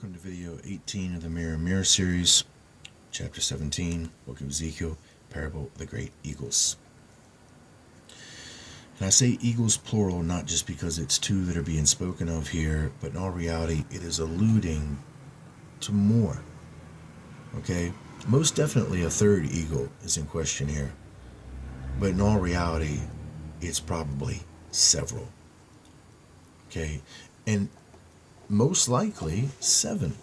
Welcome to video 18 of the Mirror series, chapter 17, book of Ezekiel, parable of the great eagles. And I say eagles plural not just because it's two that are being spoken of here, but in all reality it is alluding to more. Okay? Most definitely a third eagle is in question here, but in all reality it's probably several. Okay? And most likely seven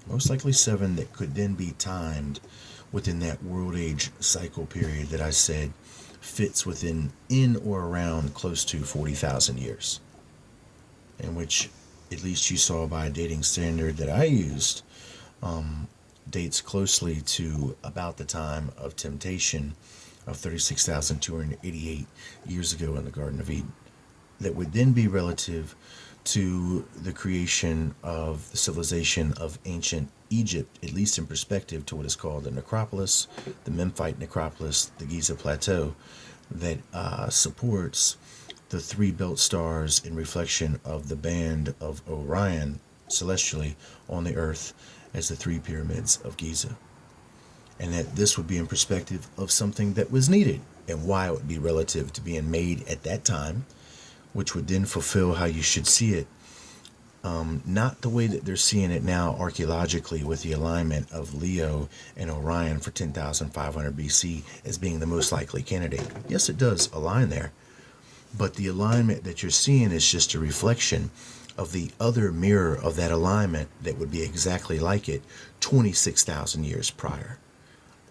that could then be timed within that world age cycle period that I said fits in or around close to 40,000 years, in which at least you saw by a dating standard that I used dates closely to about the time of temptation of 36,288 years ago in the Garden of Eden, that would then be relative to the creation of the civilization of ancient Egypt, at least in perspective to what is called the necropolis, the Memphite necropolis, the Giza Plateau, that supports the three belt stars in reflection of the band of Orion celestially on the earth as the three pyramids of Giza. And that this would be in perspective of something that was needed and why it would be relative to being made at that time, which would then fulfill how you should see it. Not the way that they're seeing it now archaeologically with the alignment of Leo and Orion for 10,500 BC as being the most likely candidate. Yes, it does align there, but the alignment that you're seeing is just a reflection of the other mirror of that alignment that would be exactly like it 26,000 years prior.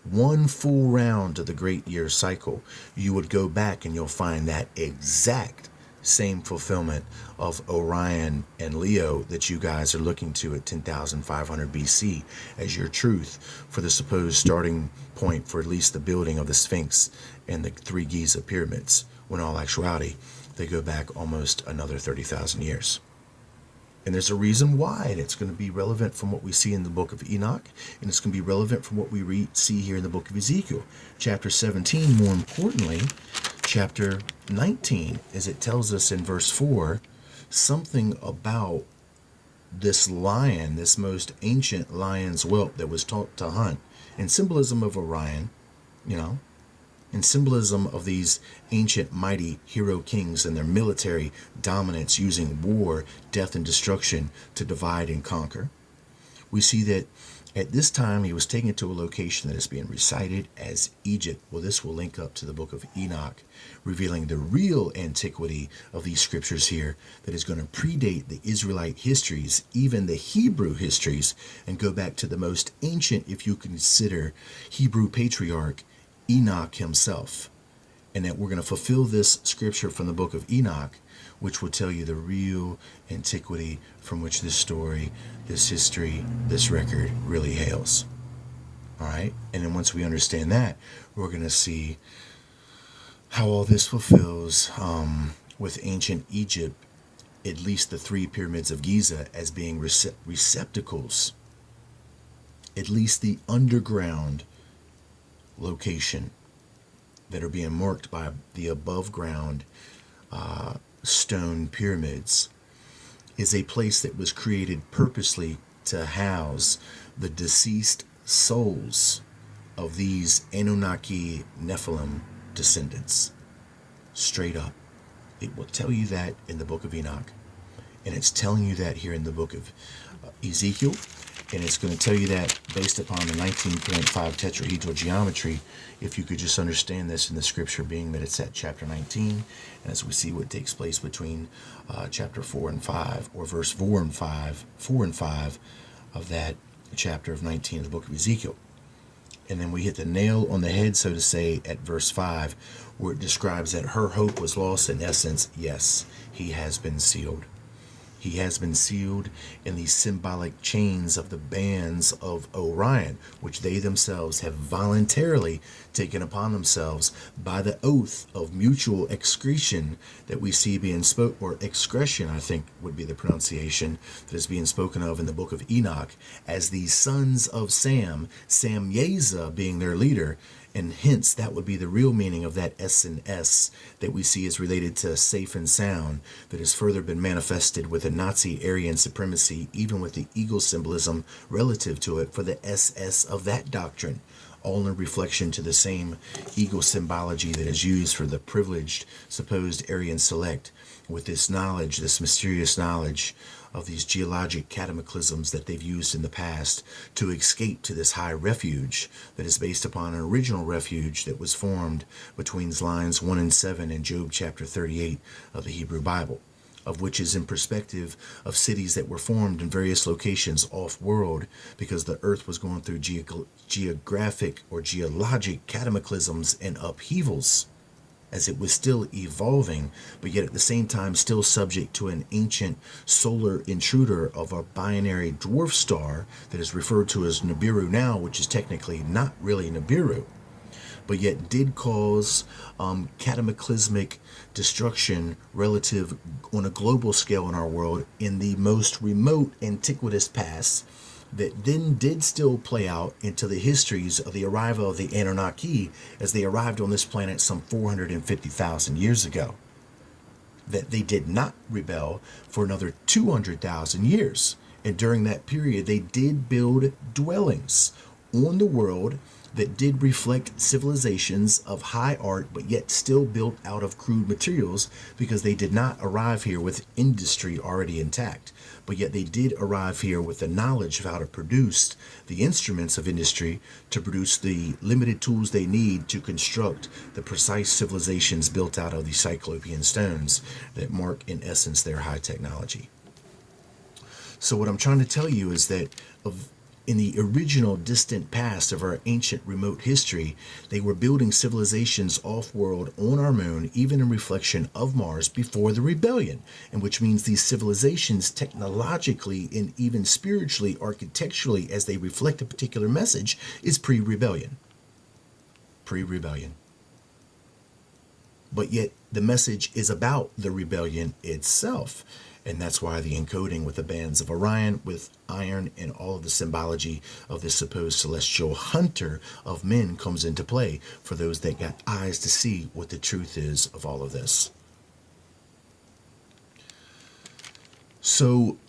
One full round of the great year cycle, you would go back and you'll find that exact same fulfillment of Orion and Leo that you guys are looking to at 10,500 BC as your truth for the supposed starting point for at least the building of the Sphinx and the three Giza pyramids, when in all actuality they go back almost another 30,000 years. And there's a reason why, and it's going to be relevant from what we see in the book of Enoch, and it's going to be relevant from what we see here in the book of Ezekiel. Chapter 17, more importantly, chapter 19, as it tells us in verse 4, something about this lion, this most ancient lion's whelp that was taught to hunt, in symbolism of Orion, in symbolism of these ancient mighty hero kings and their military dominance using war, death, and destruction to divide and conquer. We see that at this time he was taken to a location that is being recited as Egypt. Well, this will link up to the book of Enoch, revealing the real antiquity of these scriptures here that is going to predate the Israelite histories, even the Hebrew histories, and go back to the most ancient, if you consider, Hebrew patriarch, Enoch himself. And that we're going to fulfill this scripture from the book of Enoch, which will tell you the real antiquity from which this story, this history, this record really hails. All right? And then once we understand that, we're going to see how all this fulfills with ancient Egypt, at least the three pyramids of Giza as being receptacles, at least the underground location that are being marked by the above ground stone pyramids, is a place that was created purposely to house the deceased souls of these Anunnaki Nephilim descendants. Straight up. It will tell you that in the book of Enoch, and it's telling you that here in the book of Ezekiel. And it's going to tell you that based upon the 19.5 tetrahedral geometry, if you could just understand this in the scripture, being that it's at chapter 19, and as we see what takes place between chapter 4 and 5, or verse 4 and 5 of that chapter of 19 of the book of Ezekiel. And then we hit the nail on the head, so to say, at verse 5, where it describes that her hope was lost. In essence, yes, he has been sealed. He has been sealed in these symbolic chains of the bands of Orion, which they themselves have voluntarily taken upon themselves by the oath of mutual excretion that we see being spoken, or excretion, I think would be the pronunciation that is being spoken of in the book of Enoch, as the sons of Sam, Samyeza being their leader, And hence, that would be the real meaning of that S and S that we see is related to safe and sound, that has further been manifested with the Nazi Aryan supremacy, even with the eagle symbolism relative to it for the SS of that doctrine, all in reflection to the same eagle symbology that is used for the privileged supposed Aryan select, with this knowledge, this mysterious knowledge of these geologic cataclysms that they've used in the past to escape to this high refuge that is based upon an original refuge that was formed between lines 1 and 7 in Job chapter 38 of the Hebrew Bible, of which is in perspective of cities that were formed in various locations off-world because the earth was going through geographic or geologic cataclysms and upheavals, as it was still evolving, but yet at the same time still subject to an ancient solar intruder of a binary dwarf star that is referred to as Nibiru now, which is technically not really Nibiru, but yet did cause cataclysmic destruction relative on a global scale in our world in the most remote antiquitous past, that then did still play out into the histories of the arrival of the Anunnaki as they arrived on this planet some 450,000 years ago. That they did not rebel for another 200,000 years. And during that period, they did build dwellings on the world that did reflect civilizations of high art, but yet still built out of crude materials because they did not arrive here with industry already intact. But yet they did arrive here with the knowledge of how to produce the instruments of industry to produce the limited tools they need to construct the precise civilizations built out of the Cyclopean stones that mark in essence their high technology. So what I'm trying to tell you is that in the original distant past of our ancient remote history, they were building civilizations off-world on our moon, even in reflection of Mars, before the rebellion, and which means these civilizations technologically and even spiritually, architecturally, as they reflect a particular message, is pre-rebellion. Pre-rebellion. But yet the message is about the rebellion itself. And that's why the encoding with the bands of Orion, with iron, and all of the symbology of this supposed celestial hunter of men comes into play for those that got eyes to see what the truth is of all of this. So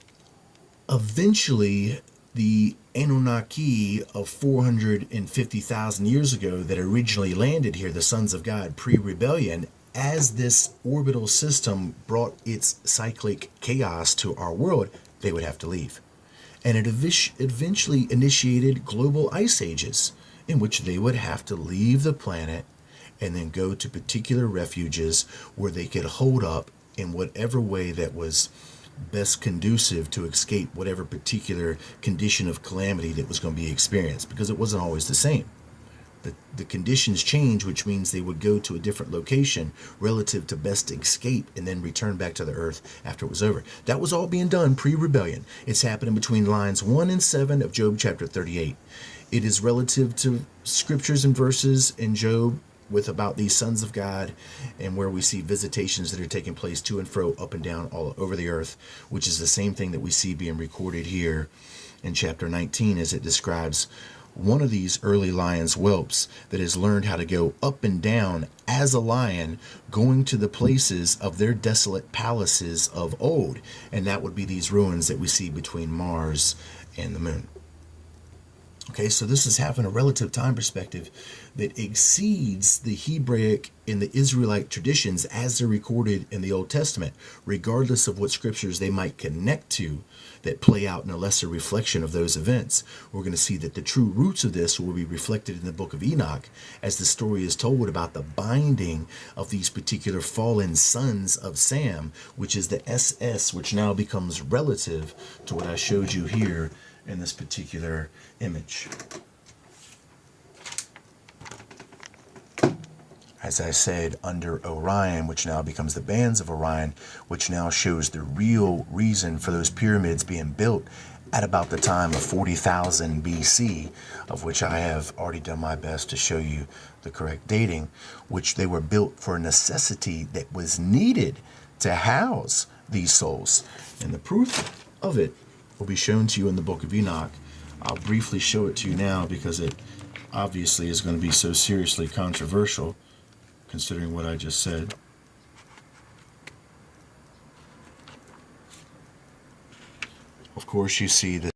eventually, the Anunnaki of 450,000 years ago that originally landed here, the sons of God pre-rebellion, as this orbital system brought its cyclic chaos to our world, they would have to leave. And it eventually initiated global ice ages in which they would have to leave the planet and then go to particular refuges where they could hold up in whatever way that was best conducive to escape whatever particular condition of calamity that was going to be experienced, because it wasn't always the same. The conditions change, which means they would go to a different location relative to best escape and then return back to the earth after it was over. That was all being done pre-rebellion. It's happening between lines 1 and 7 of Job chapter 38. It is relative to scriptures and verses in Job with about these sons of God, and where we see visitations that are taking place to and fro, up and down, all over the earth, which is the same thing that we see being recorded here in chapter 19 as it describes one of these early lion's whelps that has learned how to go up and down as a lion, going to the places of their desolate palaces of old. And that would be these ruins that we see between Mars and the moon. Okay, so this is having a relative time perspective that exceeds the Hebraic and the Israelite traditions as they're recorded in the Old Testament, regardless of what scriptures they might connect to that play out in a lesser reflection of those events. We're going to see that the true roots of this will be reflected in the book of Enoch as the story is told about the binding of these particular fallen sons of Sam, which is the SS, which now becomes relative to what I showed you here in this particular image. As I said, under Orion, which now becomes the bands of Orion, which now shows the real reason for those pyramids being built at about the time of 40,000 BC, of which I have already done my best to show you the correct dating, which they were built for a necessity that was needed to house these souls. And the proof of it will be shown to you in the book of Enoch. I'll briefly show it to you now because it obviously is going to be so seriously controversial, considering what I just said. Of course, you see the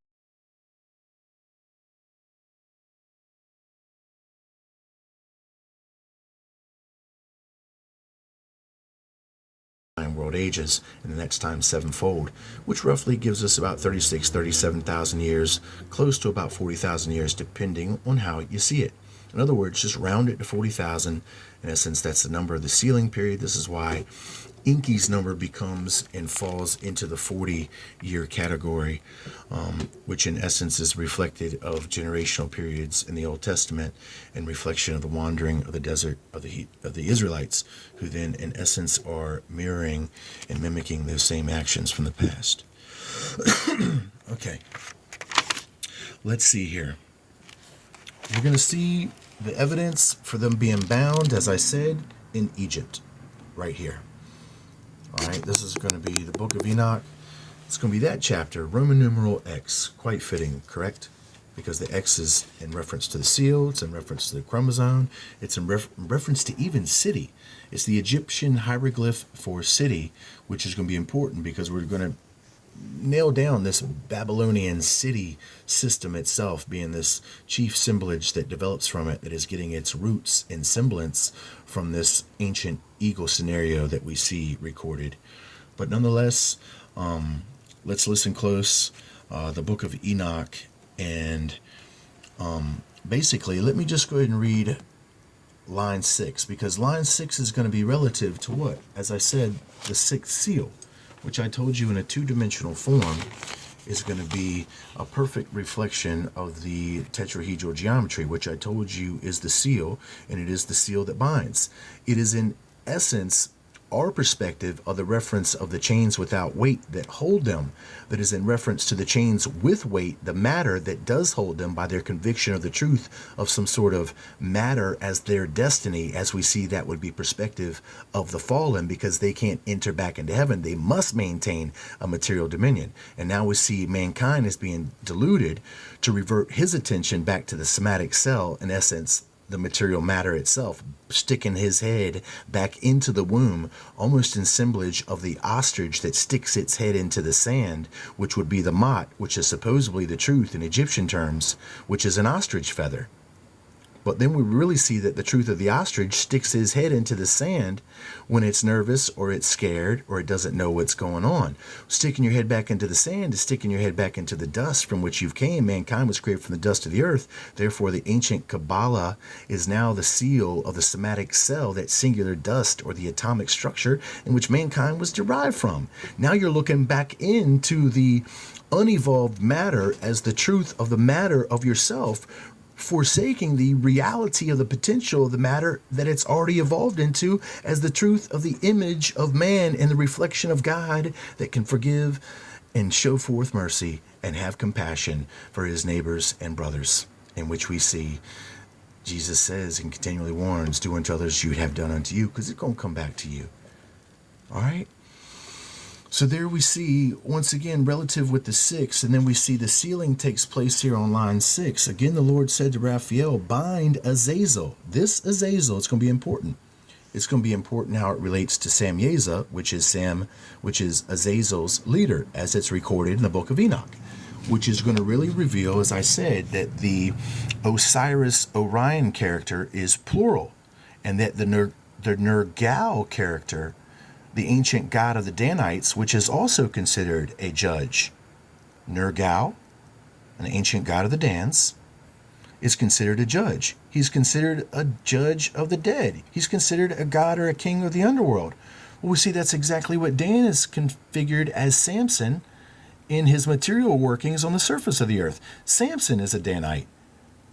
world ages, and the next time sevenfold, which roughly gives us about 37,000 years, close to about 40,000 years, depending on how you see it. In other words, just round it to 40,000. In essence, that's the number of the sealing period. This is why Enki's number becomes and falls into the 40-year category, which in essence is reflected of generational periods in the Old Testament and reflection of the wandering of the desert of the Israelites, who then in essence are mirroring and mimicking those same actions from the past. Okay, let's see here. We're going to see the evidence for them being bound, as I said, in Egypt, right here. All right, this is going to be the book of Enoch. It's going to be that chapter, Roman numeral X. Quite fitting, correct? Because the X is in reference to the seal, it's in reference to the chromosome, it's in reference to even city. It's the Egyptian hieroglyph for city, which is going to be important because we're going to nail down this Babylonian city system itself, being this chief symbolage that develops from it, that is getting its roots and semblance from this ancient eagle scenario that we see recorded. But nonetheless, let's listen close. The book of Enoch, and basically, let me just go ahead and read line 6, because line 6 is going to be relative to what? As I said, the sixth seal, which I told you in a two-dimensional form is going to be a perfect reflection of the tetrahedral geometry, which I told you is the seal, and it is the seal that binds. It is in essence our perspective of the reference of the chains without weight that hold them, that is in reference to the chains with weight, the matter that does hold them by their conviction of the truth of some sort of matter as their destiny, as we see that would be perspective of the fallen, because they can't enter back into heaven. They must maintain a material dominion. And now we see mankind is being deluded to revert his attention back to the somatic cell, in essence, the material matter itself, sticking his head back into the womb, almost in semblage of the ostrich that sticks its head into the sand, which would be the mot, which is supposedly the truth in Egyptian terms, which is an ostrich feather. But then we really see that the truth of the ostrich sticks his head into the sand when it's nervous or it's scared or it doesn't know what's going on. Sticking your head back into the sand is sticking your head back into the dust from which you've came. Mankind was created from the dust of the earth. Therefore, the ancient Kabbalah is now the seal of the somatic cell, that singular dust or the atomic structure in which mankind was derived from. Now you're looking back into the unevolved matter as the truth of the matter of yourself, forsaking the reality of the potential of the matter that it's already evolved into as the truth of the image of man and the reflection of God that can forgive and show forth mercy and have compassion for his neighbors and brothers, in which we see Jesus says and continually warns, do unto others you have done unto you, because it's going to come back to you. All right? So there we see, once again, relative with the 6, and then we see the sealing takes place here on line 6. Again, the Lord said to Raphael, bind Azazel. This Azazel, it's going to be important. It's going to be important how it relates to Samyaza, which is Azazel's leader, as it's recorded in the book of Enoch, which is going to really reveal, as I said, that the Osiris-Orion character is plural, and that the Nergal character, the ancient god of the Danites, which is also considered a judge. Nergal, an ancient god of the Dans, is considered a judge. He's considered a judge of the dead. He's considered a god or a king of the underworld. Well, we see that's exactly what Dan is configured as Samson in his material workings on the surface of the earth. Samson is a Danite,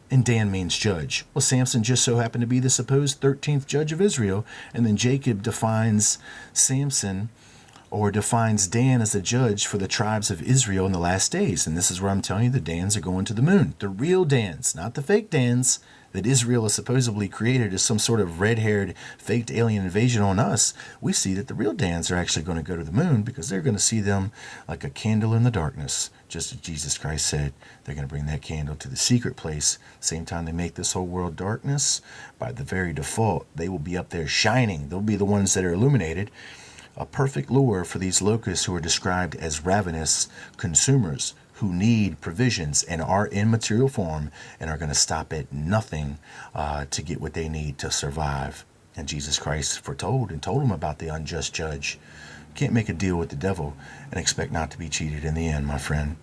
and Dan means judge. Well, Samson just so happened to be the supposed 13th judge of Israel, and then Jacob defines Samson or defines Dan as a judge for the tribes of Israel in the last days. And this is where I'm telling you the Dans are going to the moon. The real Dans, not the fake Dans that Israel has supposedly created as some sort of red-haired faked alien invasion on us. We see that the real Dans are actually going to go to the moon because they're going to see them like a candle in the darkness. Just as Jesus Christ said, they're going to bring that candle to the secret place. Same time they make this whole world darkness, by the very default, they will be up there shining. They'll be the ones that are illuminated. A perfect lure for these locusts who are described as ravenous consumers who need provisions and are in material form and are going to stop at nothing to get what they need to survive. And Jesus Christ foretold and told them about the unjust judge. Can't make a deal with the devil and expect not to be cheated in the end, my friend.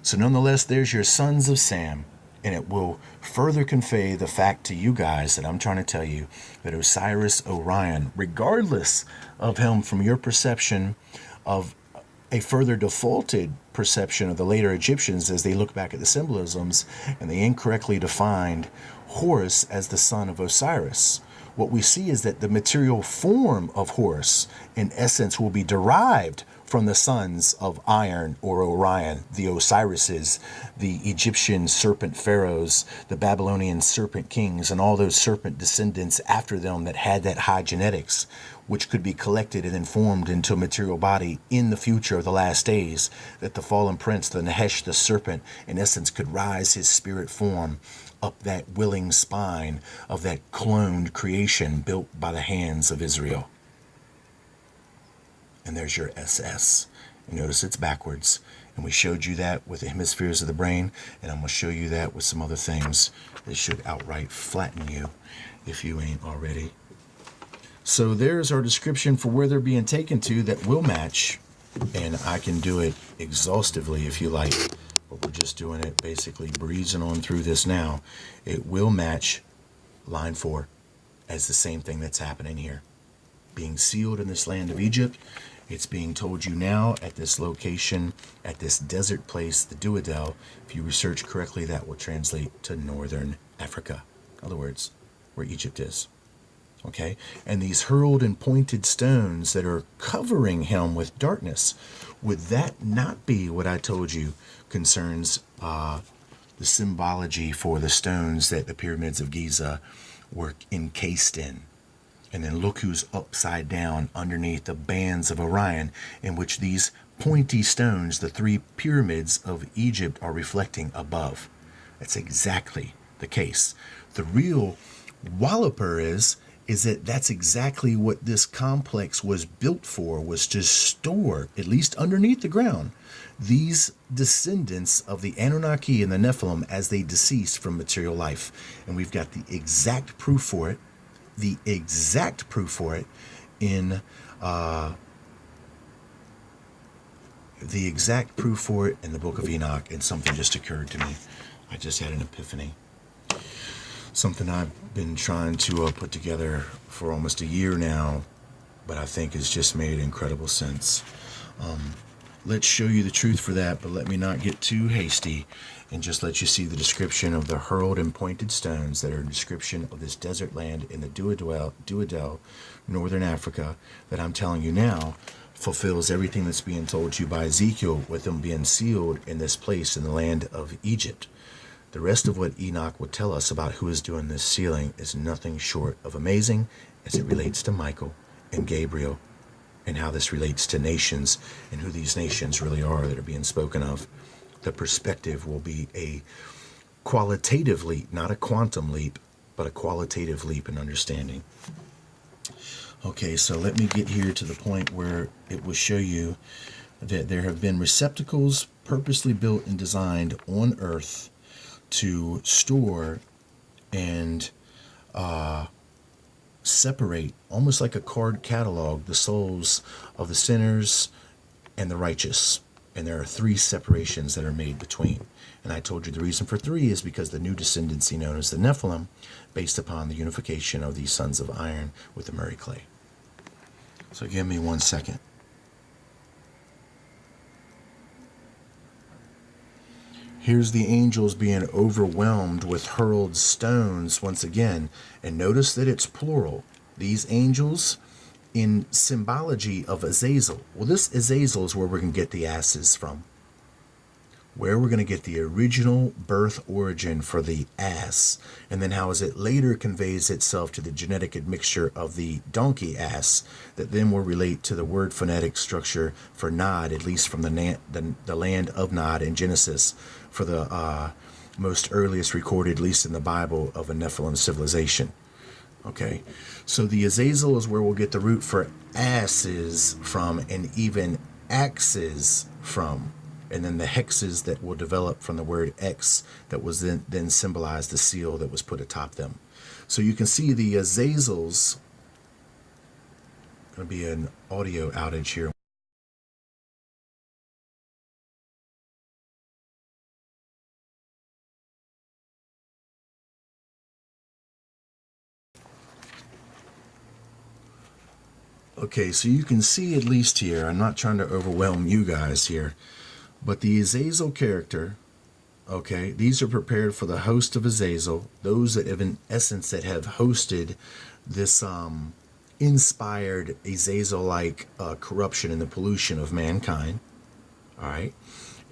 So nonetheless, there's your sons of Sam. And it will further convey the fact to you guys that I'm trying to tell you that Osiris Orion, regardless of him from your perception of a further defaulted perception of the later Egyptians as they look back at the symbolisms and they incorrectly defined Horus as the son of Osiris. What we see is that the material form of Horus, in essence, will be derived from the sons of Iron or Orion, the Osirises, the Egyptian serpent pharaohs, the Babylonian serpent kings, and all those serpent descendants after them that had that high genetics, which could be collected and then formed into a material body in the future of the last days, that the fallen prince, the Nahesh, the serpent, in essence, could rise his spirit form up that willing spine of that cloned creation built by the hands of Israel. And there's your SS. And notice it's backwards. And we showed you that with the hemispheres of the brain. And I'm going to show you that with some other things that should outright flatten you if you ain't already. So there's our description for where they're being taken to that will match. And I can do it exhaustively if you like. But we're just doing it basically breezing on through this now. It will match line 4 as the same thing that's happening here. Being sealed in this land of Egypt. It's being told you now at this location, at this desert place, the Duodel. If you research correctly, that will translate to northern Africa. In other words, where Egypt is. Okay? And these hurled and pointed stones that are covering him with darkness. Would that not be what I told you concerns the symbology for the stones that the pyramids of Giza were encased in? And then look who's upside down underneath the bands of Orion, in which these pointy stones, the 3 pyramids of Egypt, are reflecting above. That's exactly the case. The real walloper is that that's exactly what this complex was built for, was to store, at least underneath the ground, these descendants of the Anunnaki and the Nephilim as they deceased from material life. And we've got the exact proof for it. The exact proof for it in the book of Enoch. And something just occurred to me. I just had an epiphany. Something I've been trying to put together for almost a year now, but I think has just made incredible sense. Let's show you the truth for that, but let me not get too hasty and just let you see the description of the hurled and pointed stones that are a description of this desert land in the Duodel, northern Africa, that I'm telling you now fulfills everything that's being told to you by Ezekiel, with them being sealed in this place in the land of Egypt. The rest of what Enoch would tell us about who is doing this sealing is nothing short of amazing as it relates to Michael and Gabriel, and how this relates to nations and who these nations really are that are being spoken of. The perspective will be a qualitative leap, not a quantum leap, but a qualitative leap in understanding. Okay, so let me get here to the point where it will show you that there have been receptacles purposely built and designed on Earth to store and separate, almost like a card catalog, the souls of the sinners and the righteous. And there are 3 separations that are made between. And I told you the reason for 3 is because the new descendancy known as the Nephilim, based upon the unification of these sons of iron with the Murray clay. So give me 1 second. Here's the angels being overwhelmed with hurled stones once again. And notice that it's plural. These angels in symbology of Azazel. Well, this Azazel is where we're going to get the asses from. Where we're going to get the original birth origin for the ass, and then how as it later conveys itself to the genetic admixture of the donkey ass, that then will relate to the word phonetic structure for Nod, at least from the land of Nod in Genesis, for the most earliest recorded, at least in the Bible, of a Nephilim civilization. Okay, so the Azazel is where we'll get the root for asses from, and even axes from. And then the hexes that will develop from the word X that was then symbolized the seal that was put atop them. So you can see the Azazels. Going to be an audio outage here. Okay, so you can see at least here, I'm not trying to overwhelm you guys here, but the Azazel character, okay, these are prepared for the host of Azazel, those that have, in essence, that have hosted this inspired Azazel-like corruption and the pollution of mankind. All right,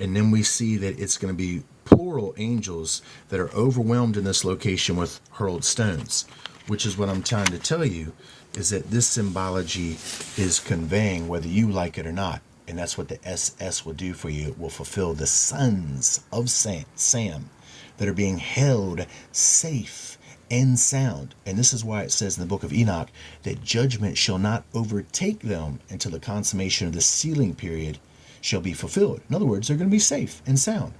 and then we see that it's going to be plural angels that are overwhelmed in this location with hurled stones, which is what I'm trying to tell you, is that this symbology is conveying whether you like it or not. And that's what the SS will do for you. It will fulfill the sons of Sam that are being held safe and sound. And this is why it says in the book of Enoch that judgment shall not overtake them until the consummation of the sealing period shall be fulfilled. In other words, they're going to be safe and sound,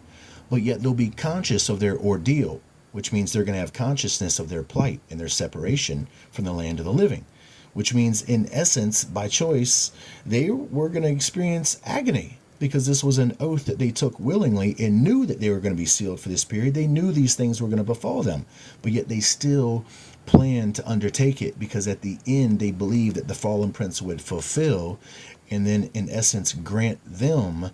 but yet they'll be conscious of their ordeal, which means they're going to have consciousness of their plight and their separation from the land of the living, which means, in essence, by choice, they were going to experience agony because this was an oath that they took willingly and knew that they were going to be sealed for this period. They knew these things were going to befall them, but yet they still planned to undertake it because at the end they believed that the fallen prince would fulfill and then, in essence, grant them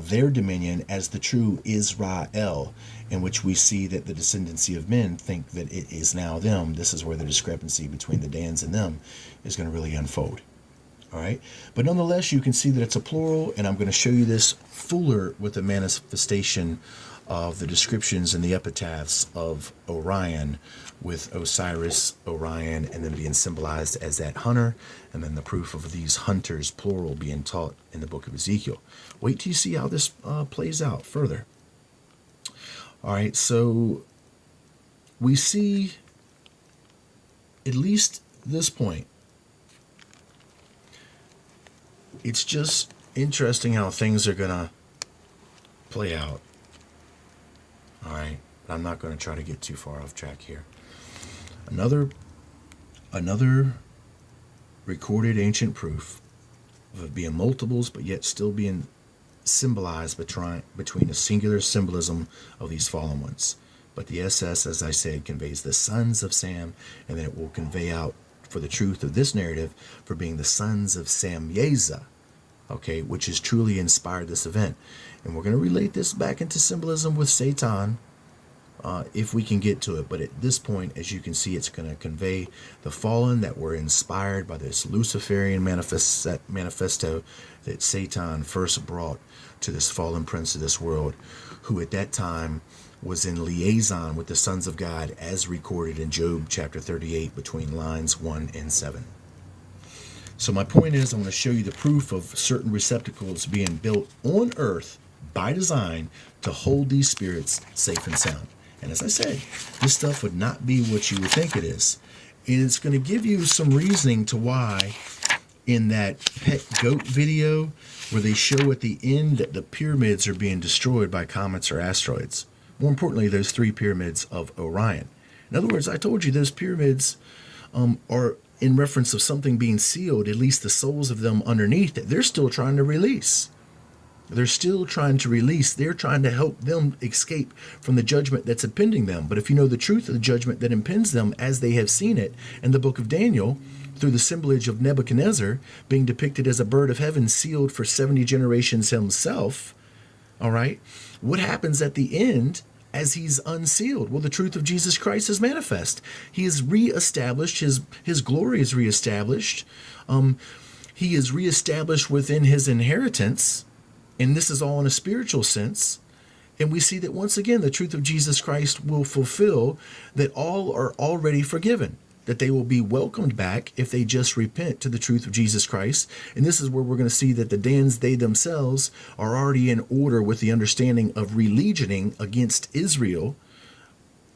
their dominion as the true Israel, in which we see that the descendancy of men think that it is now them. This is where the discrepancy between the Dans and them is going to really unfold. All right, but nonetheless, you can see that it's a plural, and I'm going to show you this fuller with the manifestation of the descriptions and the epitaphs of Orion, with Osiris, Orion, and then being symbolized as that hunter, and then the proof of these hunters, plural, being taught in the book of Ezekiel. Wait till you see how this plays out further. All right, so we see, at least this point, it's just interesting how things are going to play out. All right, but I'm not going to try to get too far off track here. Another recorded ancient proof of it being multiples, but yet still being symbolized between a singular symbolism of these fallen ones. But the SS, as I said, conveys the sons of Sam, and then it will convey out for the truth of this narrative for being the sons of Samyeza, okay, which has truly inspired this event. And we're going to relate this back into symbolism with Satan, if we can get to it. But at this point, as you can see, it's going to convey the fallen that were inspired by this Luciferian manifesto that Satan first brought to this fallen prince of this world, who at that time was in liaison with the sons of God, as recorded in Job chapter 38 between lines 1 and 7. So my point is, I want to show you the proof of certain receptacles being built on earth by design to hold these spirits safe and sound. And as I said, this stuff would not be what you would think it is. And it's going to give you some reasoning to why in that pet goat video where they show at the end that the pyramids are being destroyed by comets or asteroids. More importantly, those 3 pyramids of Orion. In other words, I told you those pyramids are in reference of something being sealed, at least the souls of them underneath it. They're still trying to release. They're still trying to release. They're trying to help them escape from the judgment that's impending them. But if you know the truth of the judgment that impends them as they have seen it in the book of Daniel, through the symbolage of Nebuchadnezzar being depicted as a bird of heaven sealed for 70 generations himself, all right, what happens at the end as he's unsealed. Well, the truth of Jesus Christ is manifest. He is reestablished. His glory is reestablished. He is reestablished within his inheritance. And this is all in a spiritual sense. And we see that once again, the truth of Jesus Christ will fulfill that all are already forgiven, that they will be welcomed back if they just repent to the truth of Jesus Christ. And this is where we're going to see that the Dans, they themselves are already in order with the understanding of relegioning against Israel,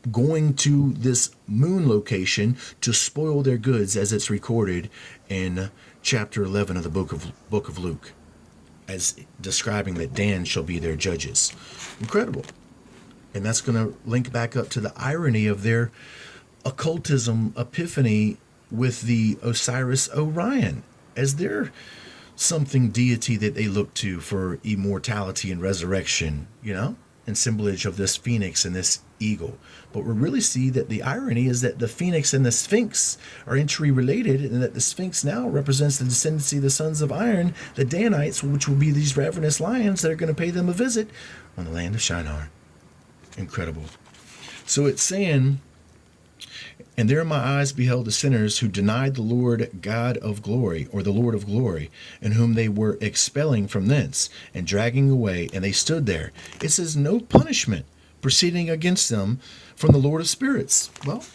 going to this moon location to spoil their goods, as it's recorded in chapter 11 of the book of Luke, as describing that Dan shall be their judges. Incredible. And that's going to link back up to the irony of their occultism epiphany with the Osiris Orion as their something deity that they look to for immortality and resurrection, and symbolage of this phoenix and this eagle. But we really see that the irony is that the phoenix and the sphinx are interrelated, and that the sphinx now represents the descendancy of the sons of iron, the Danites, which will be these ravenous lions that are going to pay them a visit on the land of Shinar. Incredible. So it's saying, and there my eyes beheld the sinners who denied the Lord God of glory, or the Lord of glory, and whom they were expelling from thence and dragging away, and they stood there. It says no punishment proceeding against them from the Lord of spirits. Well,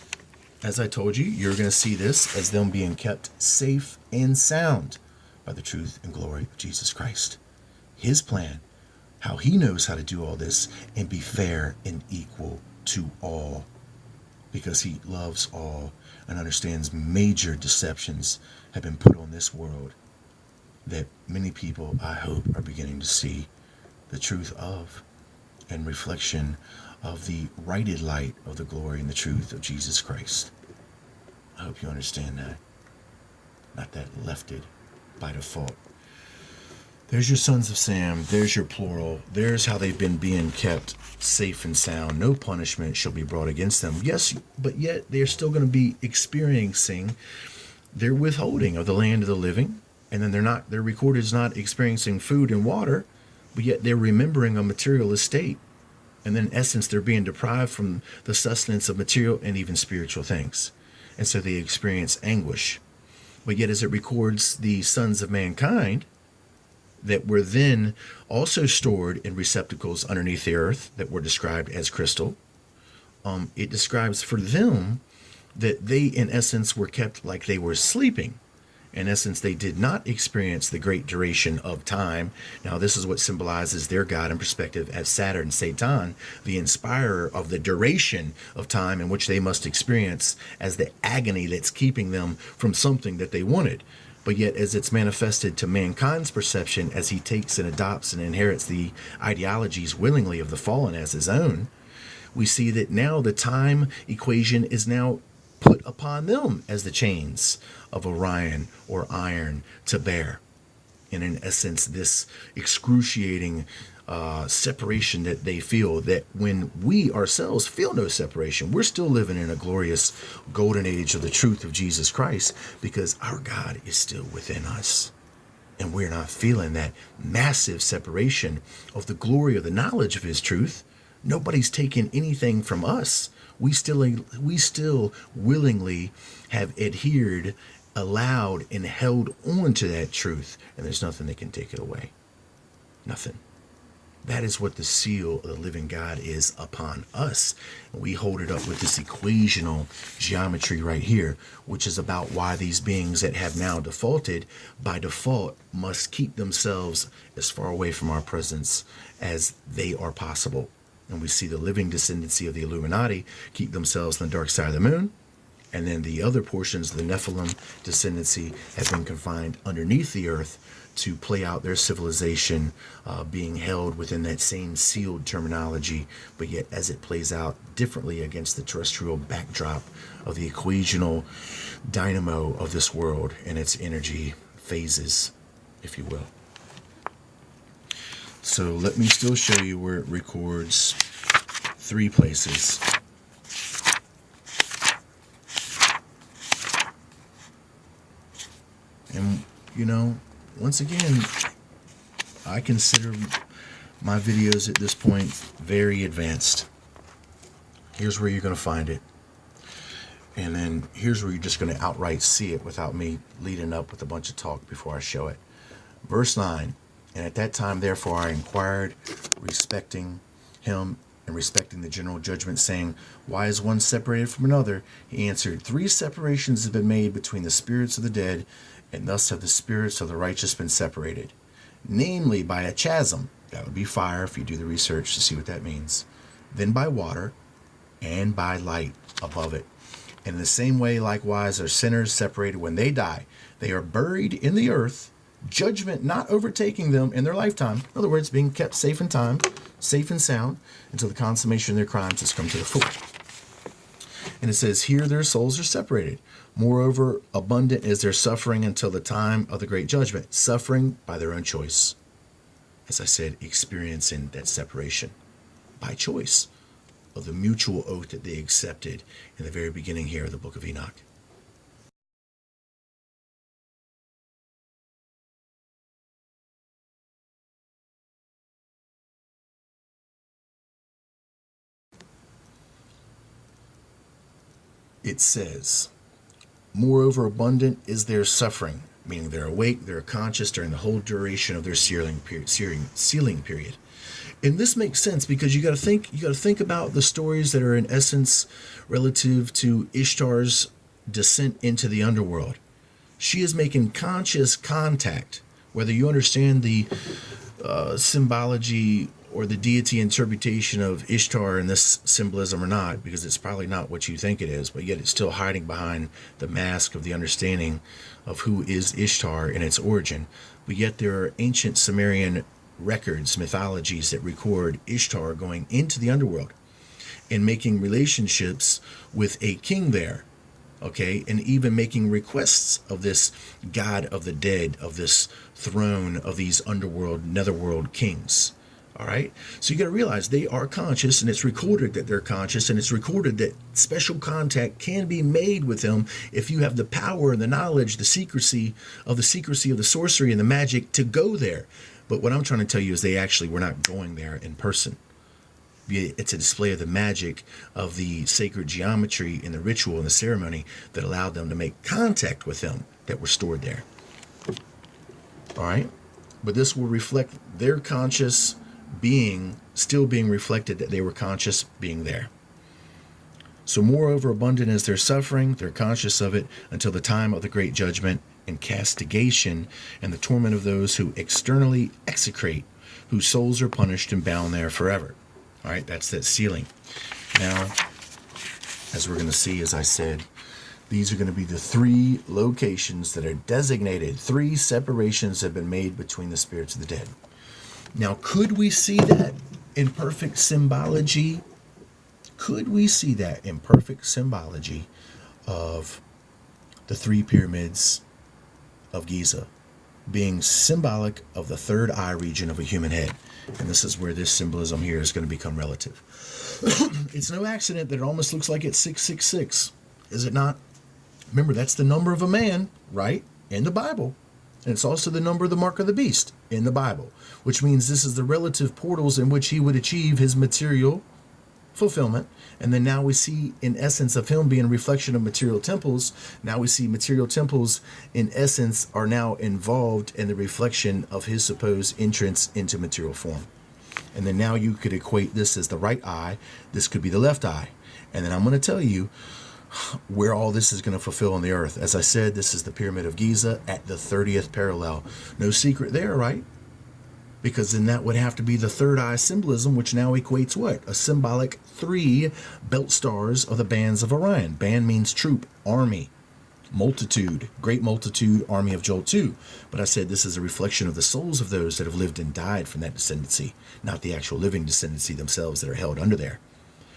as I told you, you're going to see this as them being kept safe and sound by the truth and glory of Jesus Christ. His plan, how he knows how to do all this and be fair and equal to all, because he loves all and understands major deceptions have been put on this world that many people, I hope, are beginning to see the truth of, and reflection of the righted light of the glory and the truth of Jesus Christ. I hope you understand that. Not that lefted by default. There's your sons of Sam. There's your plural. There's how they've been being kept safe and sound. No punishment shall be brought against them. Yes, but yet they're still going to be experiencing their withholding of the land of the living. And then they're recorded as not experiencing food and water, but yet they're remembering a material estate. And then in essence, they're being deprived from the sustenance of material and even spiritual things. And so they experience anguish. But yet as it records the sons of mankind, that were then also stored in receptacles underneath the earth that were described as crystal. It describes for them that they, in essence, were kept like they were sleeping. In essence, they did not experience the great duration of time. Now, this is what symbolizes their God in perspective as Saturn, Satan, the inspirer of the duration of time in which they must experience as the agony that's keeping them from something that they wanted. But yet, as it's manifested to mankind's perception, as he takes and adopts and inherits the ideologies willingly of the fallen as his own, we see that now the time equation is now put upon them as the chains of Orion or iron to bear. And in essence, this excruciating separation that they feel, that when we ourselves feel no separation, we're still living in a glorious golden age of the truth of Jesus Christ, because our God is still within us. And we're not feeling that massive separation of the glory of the knowledge of his truth. Nobody's taken anything from us. We still willingly have adhered, allowed, and held on to that truth. And there's nothing that can take it away. Nothing. That is what the seal of the living God is upon us. And we hold it up with this equational geometry right here, which is about why these beings that have now defaulted, by default, must keep themselves as far away from our presence as they are possible. And we see the living descendancy of the Illuminati keep themselves on the dark side of the moon. And then the other portions of the Nephilim descendancy have been confined underneath the earth to play out their civilization, being held within that same sealed terminology, but yet as it plays out differently against the terrestrial backdrop of the equational dynamo of this world and its energy phases, if you will. So let me still show you where it records 3 places. And, once again, I consider my videos at this point very advanced. Here's where you're going to find it. And then here's where you're just going to outright see it without me leading up with a bunch of talk before I show it. Verse 9, and at that time, therefore, I inquired respecting him and respecting the general judgment, saying, why is one separated from another? He answered, 3 separations have been made between the spirits of the dead, and thus have the spirits of the righteous been separated, namely by a chasm, that would be fire if you do the research to see what that means, then by water, and by light above it. And in the same way, likewise, are sinners separated when they die. They are buried in the earth, judgment not overtaking them in their lifetime. In other words, being kept safe in time, safe and sound, until the consummation of their crimes has come to the full. And it says, here their souls are separated. Moreover, abundant is their suffering until the time of the great judgment. Suffering by their own choice. As I said, experiencing that separation by choice of the mutual oath that they accepted in the very beginning here of the book of Enoch. It says, moreover, abundant is their suffering, meaning they're awake, they're conscious during the whole duration of their sealing period. And this makes sense because you got to think about the stories that are in essence relative to Ishtar's descent into the underworld. She is making conscious contact, whether you understand the symbology or the deity interpretation of Ishtar in this symbolism or not, because it's probably not what you think it is, but yet it's still hiding behind the mask of the understanding of who is Ishtar in its origin. But yet there are ancient Sumerian records, mythologies that record Ishtar going into the underworld and making relationships with a king there, okay, and even making requests of this god of the dead, of this throne of these underworld, netherworld kings. All right, so you got to realize they are conscious, and it's recorded that they're conscious, and it's recorded that special contact can be made with them if you have the power and the knowledge, the secrecy of the sorcery and the magic to go there. But what I'm trying to tell you is they actually were not going there in person. It's a display of the magic of the sacred geometry and the ritual and the ceremony that allowed them to make contact with them that were stored there. All right, but this will reflect their conscious being still being reflected, that they were conscious being there. So moreover, abundant is their suffering, they're conscious of it until the time of the great judgment and castigation and the torment of those who externally execrate, whose souls are punished and bound there forever. All right, that's that sealing. Now, as we're going to see, as I said, these are going to be the 3 locations that are designated. 3 separations have been made between the spirits of the dead. Now, could we see that in perfect symbology? Could we see that in perfect symbology of the 3 pyramids of Giza being symbolic of the third eye region of a human head? And this is where this symbolism here is going to become relative. It's no accident that it almost looks like it's 666, is it not? Remember, that's the number of a man, right, in the Bible. And it's also the number of the mark of the beast in the Bible, which means this is the relative portals in which he would achieve his material fulfillment. And then now we see, in essence, of him being a reflection of material temples. Now we see material temples, in essence, are now involved in the reflection of his supposed entrance into material form. And then now you could equate this as the right eye. This could be the left eye. And then I'm going to tell you where all this is going to fulfill on the earth. As I said, this is the Pyramid of Giza at the 30th parallel. No secret there, right? Because then that would have to be the third eye symbolism, which now equates what? A symbolic 3 belt stars of the bands of Orion. Band means troop, army, multitude, great multitude, army of Joel 2. But I said this is a reflection of the souls of those that have lived and died from that descendancy, not the actual living descendancy themselves that are held under there.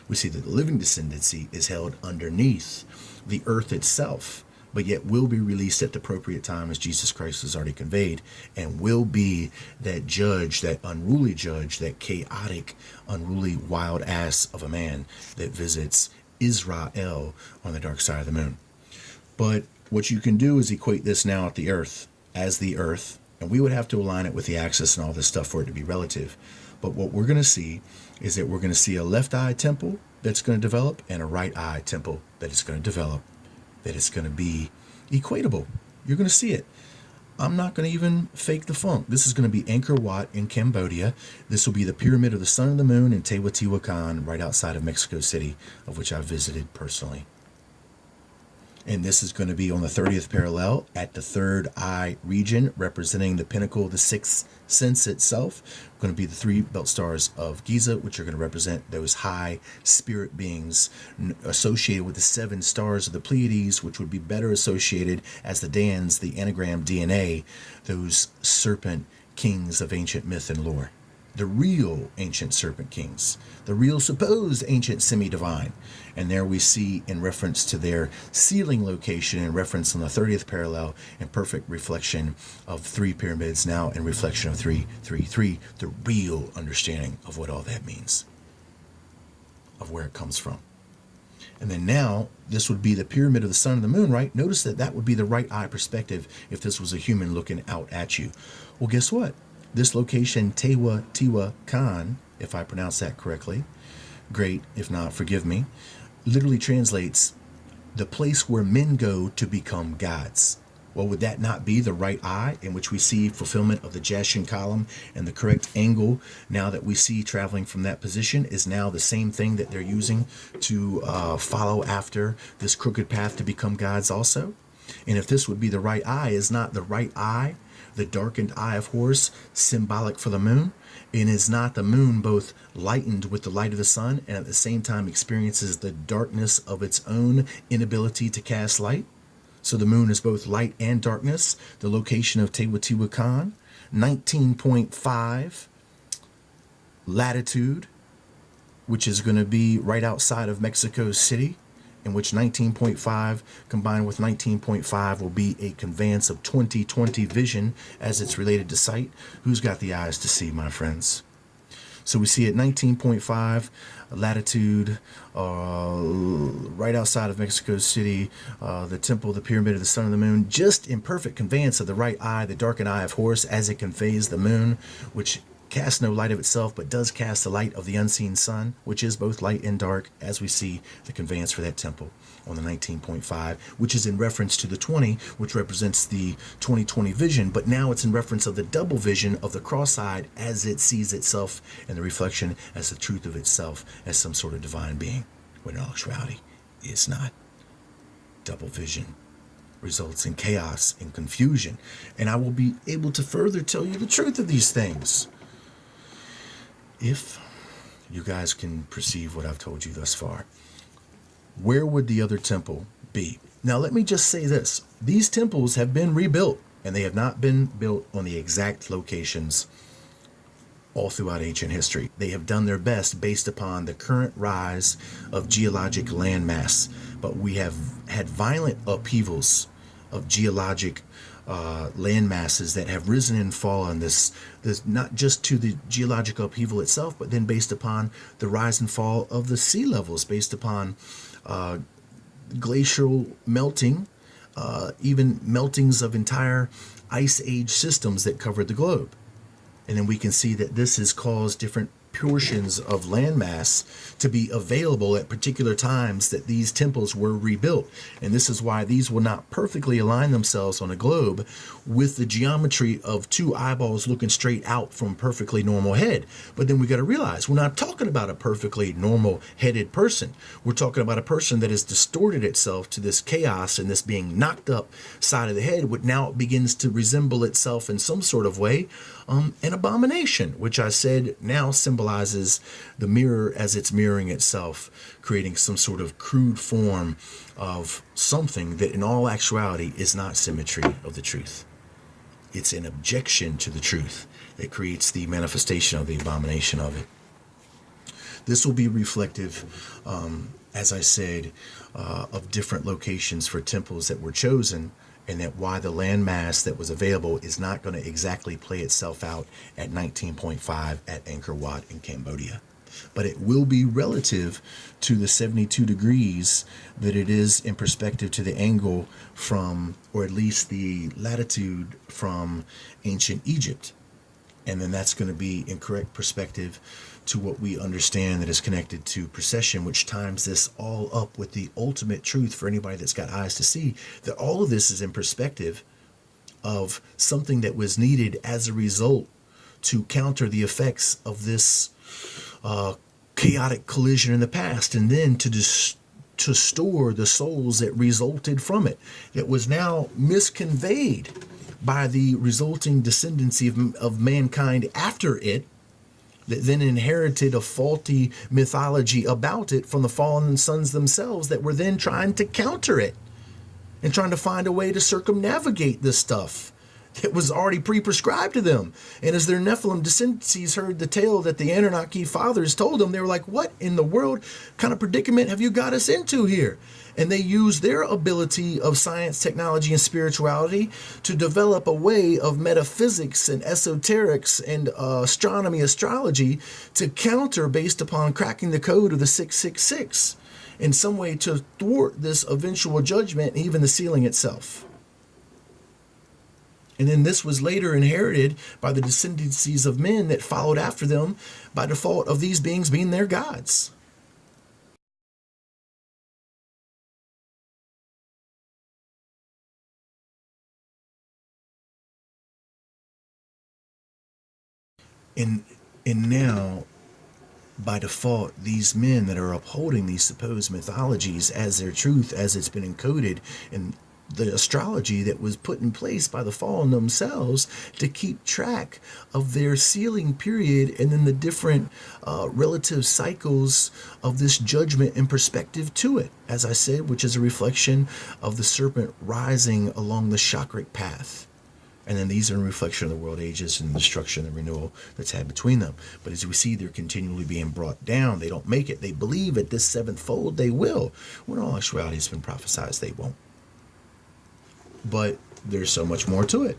We see that the living descendancy is held underneath the earth itself, but yet will be released at the appropriate time, as Jesus Christ has already conveyed, and will be that judge, that unruly judge, that chaotic, unruly, wild ass of a man that visits Israel on the dark side of the moon. But what you can do is equate this now at the earth, as the earth, and we would have to align it with the axis and all this stuff for it to be relative. But what we're going to see is that we're going to see a left eye temple that's going to develop and a right eye temple that is going to develop, that is going to be equatable. You're going to see it. I'm not going to even fake the funk. This is going to be Angkor Wat in Cambodia. This will be the Pyramid of the Sun and the Moon in Teotihuacan, right outside of Mexico City, of which I've visited personally. And this is going to be on the 30th parallel at the third eye region, representing the pinnacle of the sixth sense itself. Going to be the three belt stars of Giza, which are going to represent those high spirit beings associated with the seven stars of the Pleiades, which would be better associated as the Dans, the anagram DNA, those serpent kings of ancient myth and lore. The real ancient serpent kings, the real supposed ancient semi-divine. And there we see, in reference to their sealing location, in reference on the 30th parallel, in perfect reflection of three pyramids, now in reflection of 333, the real understanding of what all that means, of where it comes from. And then now, this would be the Pyramid of the Sun and the Moon, right? Notice that that would be the right eye perspective if this was a human looking out at you. Well, guess what? This location, Teotihuacan, if I pronounce that correctly, great, if not, forgive me, literally translates the place where men go to become gods. Well, would that not be the right eye in which we see fulfillment of the Jashun column, and the correct angle now that we see traveling from that position is now the same thing that they're using to follow after this crooked path to become gods also? And if this would be the right eye, is not the right eye the darkened eye of Horus, symbolic for the moon? And is not the moon both lightened with the light of the sun and at the same time experiences the darkness of its own inability to cast light? So the moon is both light and darkness. The location of Teotihuacan, 19.5 latitude, which is going to be right outside of Mexico City, in which 19.5 combined with 19.5 will be a conveyance of 20/20 vision as it's related to sight. Who's got the eyes to see, my friends? So we see at 19.5 latitude, right outside of Mexico City, the temple, the Pyramid of the Sun and the Moon, just in perfect conveyance of the right eye, the darkened eye of Horus, as it conveys the moon, which casts no light of itself, but does cast the light of the unseen sun, which is both light and dark, as we see the conveyance for that temple on the 19.5, which is in reference to the 20, which represents the 20/20 vision, but now it's in reference of the double vision of the cross-eyed as it sees itself and the reflection as the truth of itself as some sort of divine being, when in actuality it's not. Double vision results in chaos and confusion, and I will be able to further tell you the truth of these things if you guys can perceive what I've told you thus far. Where would the other temple be? Now, let me just say this. These temples have been rebuilt, and they have not been built on the exact locations all throughout ancient history. They have done their best based upon the current rise of geologic landmass, but we have had violent upheavals of geologic land masses that have risen and fallen, this not just to the geological upheaval itself, but then based upon the rise and fall of the sea levels, based upon glacial melting, even meltings of entire ice age systems that covered the globe. And then we can see that this has caused different portions of landmass to be available at particular times that these temples were rebuilt. And this is why these will not perfectly align themselves on a globe with the geometry of two eyeballs looking straight out from a perfectly normal head. But then we got to realize we're not talking about a perfectly normal headed person. We're talking about a person that has distorted itself to this chaos and this being knocked up side of the head, which now begins to resemble itself in some sort of way an abomination, which I said now symbolizes the mirror as it's mirroring itself, creating some sort of crude form of something that in all actuality is not symmetry of the truth. It's an objection to the truth that creates the manifestation of the abomination of it. This will be reflective, as I said, of different locations for temples that were chosen, and that why the landmass that was available is not going to exactly play itself out at 19.5 at Angkor Wat in Cambodia. But it will be relative to the 72 degrees that it is in perspective to the angle from, or at least the latitude from ancient Egypt. And then that's going to be in correct perspective to what we understand that is connected to procession, which times this all up with the ultimate truth for anybody that's got eyes to see, that all of this is in perspective of something that was needed as a result to counter the effects of this chaotic collision in the past, and then to store the souls that resulted from it, that was now misconveyed by the resulting descendancy of mankind after it, that then inherited a faulty mythology about it from the fallen sons themselves, that were then trying to counter it and trying to find a way to circumnavigate this stuff that was already pre-prescribed to them. And as their Nephilim descendants heard the tale that the Anunnaki fathers told them, they were like, what in the world kind of predicament have you got us into here? And they used their ability of science, technology, and spirituality to develop a way of metaphysics and esoterics and astronomy, astrology, to counter based upon cracking the code of the 666 in some way to thwart this eventual judgment and even the sealing itself. And then this was later inherited by the descendancies of men that followed after them by default of these beings being their gods. And now, by default, these men that are upholding these supposed mythologies as their truth, as it's been encoded in the astrology that was put in place by the fallen themselves to keep track of their sealing period, and then the different relative cycles of this judgment and perspective to it, as I said, which is a reflection of the serpent rising along the chakric path. And then these are a reflection of the world ages and the destruction and renewal that's had between them. But as we see, they're continually being brought down. They don't make it. They believe at this seventh fold they will, when all actuality has been prophesied they won't. But there's so much more to it.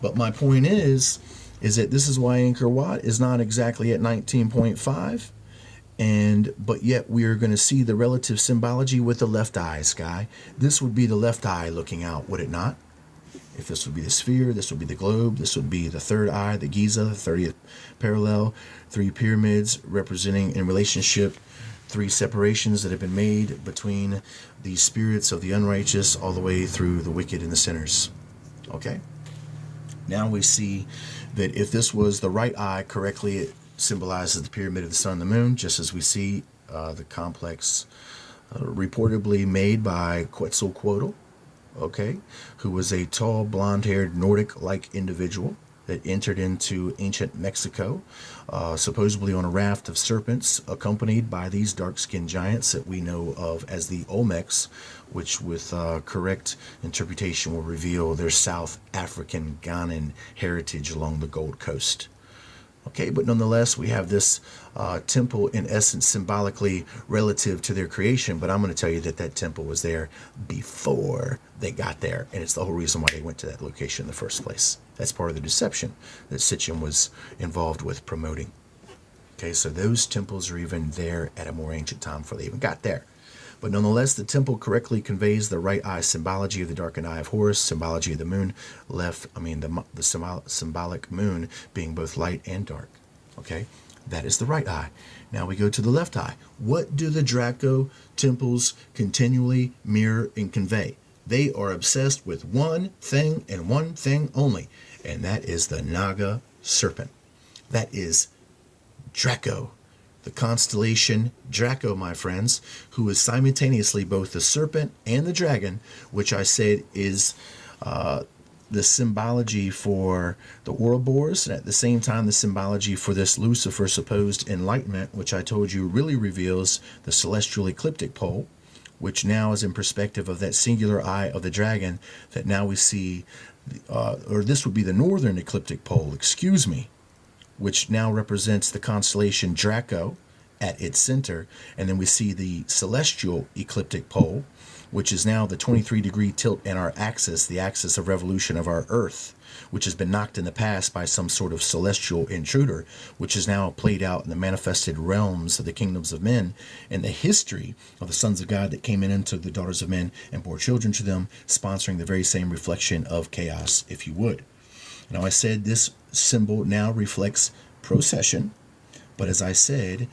But my point is that this is why Angkor Wat is not exactly at 19.5. But yet we are going to see the relative symbology with the left eye, Sky. This would be the left eye looking out, would it not? If this would be the sphere, this would be the globe, this would be the third eye, the Giza, the 30th parallel, 3 pyramids representing in relationship 3 separations that have been made between the spirits of the unrighteous all the way through the wicked and the sinners. Okay? Now we see that if this was the right eye, correctly it symbolizes the pyramid of the sun and the moon, just as we see the complex reportedly made by Quetzalcoatl, okay, who was a tall, blonde-haired, Nordic-like individual that entered into ancient Mexico, supposedly on a raft of serpents, accompanied by these dark-skinned giants that we know of as the Olmecs, which with correct interpretation will reveal their South African Ghanaian heritage along the Gold Coast. Okay, but nonetheless, we have this temple in essence symbolically relative to their creation, but I'm going to tell you that that temple was there before they got there, and it's the whole reason why they went to that location in the first place. That's part of the deception that Sitchin was involved with promoting. Okay, so those temples are even there at a more ancient time before they even got there. But nonetheless, the temple correctly conveys the right eye symbology of the darkened eye of Horus, symbology of the moon, the symbolic moon being both light and dark. Okay, that is the right eye. Now we go to the left eye. What do the Draco temples continually mirror and convey? They are obsessed with one thing and one thing only, and that is the Naga serpent. That is Draco. The constellation Draco, my friends, who is simultaneously both the serpent and the dragon, which I said is the symbology for the Ouroboros, and at the same time the symbology for this Lucifer supposed enlightenment, which I told you really reveals the celestial ecliptic pole, which now is in perspective of that singular eye of the dragon that now we see, or this would be the northern ecliptic pole, excuse me, which now represents the constellation Draco at its center. And then we see the celestial ecliptic pole, which is now the 23-degree tilt in our axis, the axis of revolution of our Earth, which has been knocked in the past by some sort of celestial intruder, which is now played out in the manifested realms of the kingdoms of men, and the history of the sons of God that came in into the daughters of men and bore children to them, sponsoring the very same reflection of chaos, if you would. Now I said this symbol now reflects procession, But as I said,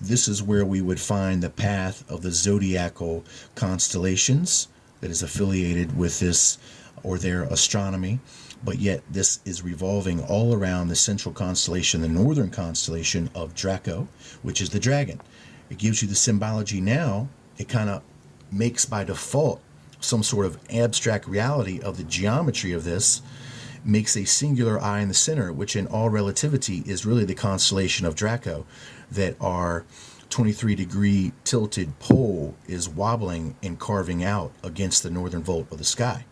this is where we would find the path of the zodiacal constellations that is affiliated with this or their astronomy. But yet this is revolving all around the central constellation, the northern constellation of Draco, which is the dragon. It gives you the symbology now. It kind of makes by default some sort of abstract reality of the geometry of this, makes a singular eye in the center, which in all relativity is really the constellation of Draco, that our 23-degree tilted pole is wobbling and carving out against the northern vault of the sky.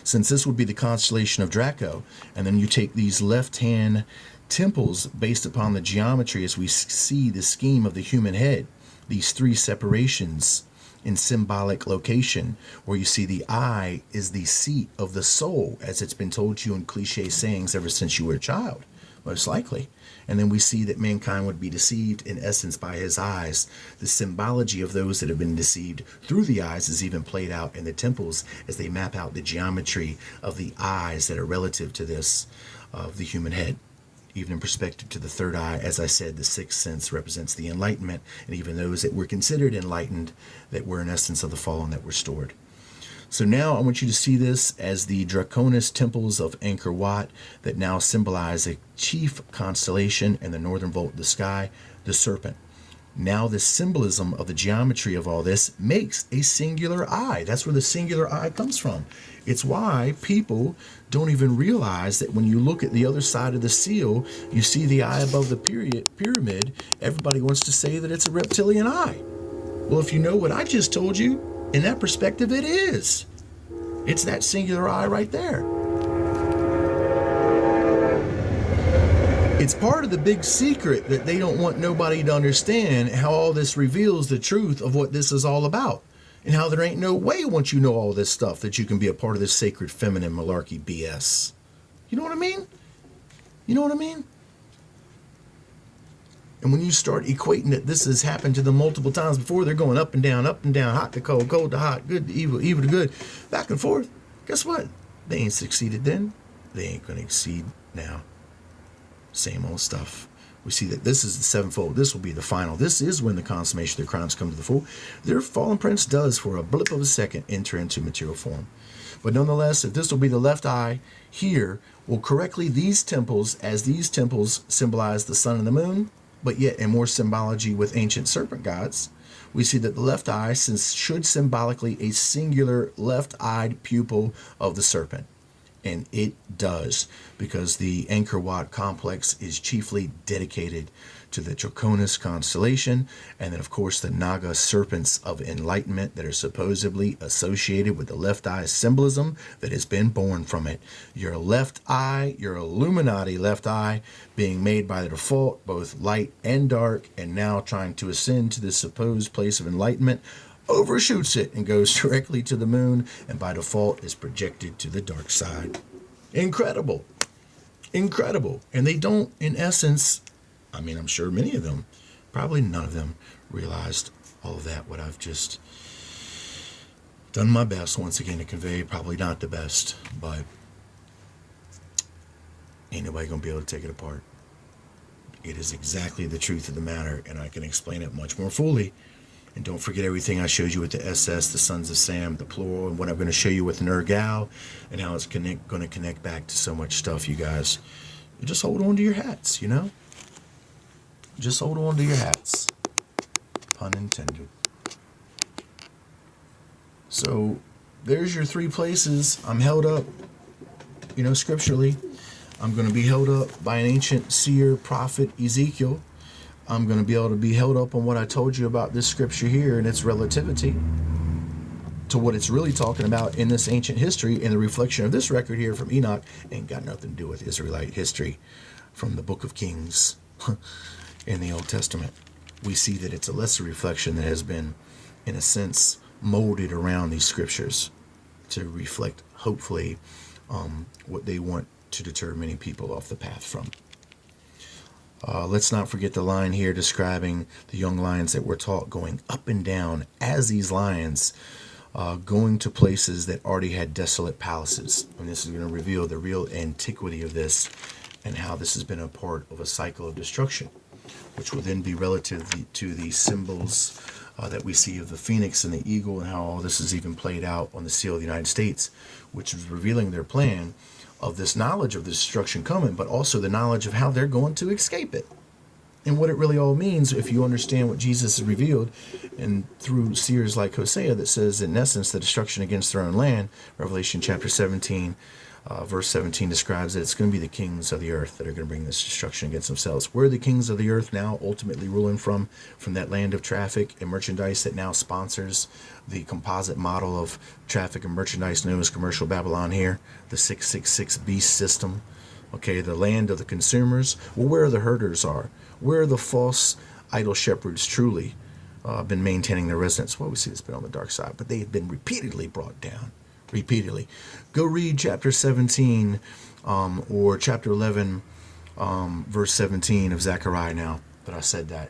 Since this would be the constellation of Draco, and then you take these left-hand temples based upon the geometry as we see the scheme of the human head, these three separations in symbolic location, where you see the eye is the seat of the soul, as it's been told to you in cliche sayings ever since you were a child, most likely. And then we see that mankind would be deceived in essence by his eyes. The symbology of those that have been deceived through the eyes is even played out in the temples as they map out the geometry of the eyes that are relative to this of the human head. Even in perspective to the third eye, as I said, the sixth sense represents the enlightenment, and even those that were considered enlightened, that were in essence of the fallen, that were stored. So now I want you to see this as the Draconis temples of Angkor Wat that now symbolize a chief constellation in the northern vault of the sky, the serpent. Now the symbolism of the geometry of all this makes a singular eye. That's where the singular eye comes from. It's why people don't even realize that when you look at the other side of the seal, you see the eye above the pyramid. Everybody wants to say that it's a reptilian eye. Well, if you know what I just told you, in that perspective, it is. It's that singular eye right there. It's part of the big secret that they don't want nobody to understand, how all this reveals the truth of what this is all about. And how there ain't no way, once you know all this stuff, that you can be a part of this sacred feminine malarkey BS. You know what I mean? You know what I mean? And when you start equating that this has happened to them multiple times before, they're going up and down, hot to cold, cold to hot, good to evil, evil to good, back and forth. Guess what? They ain't succeeded then. They ain't going to exceed now. Same old stuff. We see that this is the sevenfold. This will be the final. This is when the consummation of their crimes come to the full. Their fallen prince does, for a blip of a second, enter into material form. But nonetheless, if this will be the left eye here, will correctly these temples, as these temples symbolize the sun and the moon, but yet in more symbology with ancient serpent gods, we see that the left eye should symbolically a singular left-eyed pupil of the serpent. And it does, because the Angkor Wat complex is chiefly dedicated to the Draconis constellation, and then of course the Naga serpents of enlightenment that are supposedly associated with the left eye symbolism that has been born from it. Your left eye, your Illuminati left eye, being made by the default, both light and dark, and now trying to ascend to this supposed place of enlightenment, overshoots it and goes directly to the moon, and by default is projected to the dark side. Incredible. Incredible. And they don't, in essence, I mean, I'm sure many of them, probably none of them, realized all of that, what I've just done my best once again to convey. Probably not the best, but ain't nobody gonna be able to take it apart. It is exactly the truth of the matter, and I can explain it much more fully. And don't forget everything I showed you with the SS, the Sons of Sam, the plural, and what I'm going to show you with Nergal, and how it's going to connect back to so much stuff, you guys. You just hold on to your hats, you know? Just hold on to your hats. Pun intended. So, there's your three places I'm held up, you know, scripturally. I'm going to be held up by an ancient seer, prophet, Ezekiel. I'm going to be able to be held up on what I told you about this scripture here and its relativity to what it's really talking about in this ancient history, and the reflection of this record here from Enoch ain't got nothing to do with Israelite history from the Book of Kings in the Old Testament. We see that it's a lesser reflection that has been, in a sense, molded around these scriptures to reflect, hopefully, what they want to deter many people off the path from. Let's not forget the line here describing the young lions that were taught going up and down as these lions, going to places that already had desolate palaces. And this is going to reveal the real antiquity of this and how this has been a part of a cycle of destruction. which will then be relative to the symbols that we see of the phoenix and the eagle, and how all this is even played out on the seal of the United States, which is revealing their plan of this knowledge of the destruction coming, but also the knowledge of how they're going to escape it. And what it really all means, if you understand what Jesus has revealed, and through seers like Hosea, that says, in essence, the destruction against their own land. Revelation chapter 17, verse 17 describes that it's going to be the kings of the earth that are going to bring this destruction against themselves. Where are the kings of the earth now ultimately ruling from that land of traffic and merchandise that now sponsors the composite model of traffic and merchandise known as commercial Babylon here, the 666 beast system. Okay, the land of the consumers. Well, where the herders are, where the false idol shepherds truly been maintaining their residence. Well, we see it's been on the dark side, but they have been repeatedly brought down. Repeatedly. Go read chapter 17 or chapter 11, verse 17 of Zechariah now that I said that,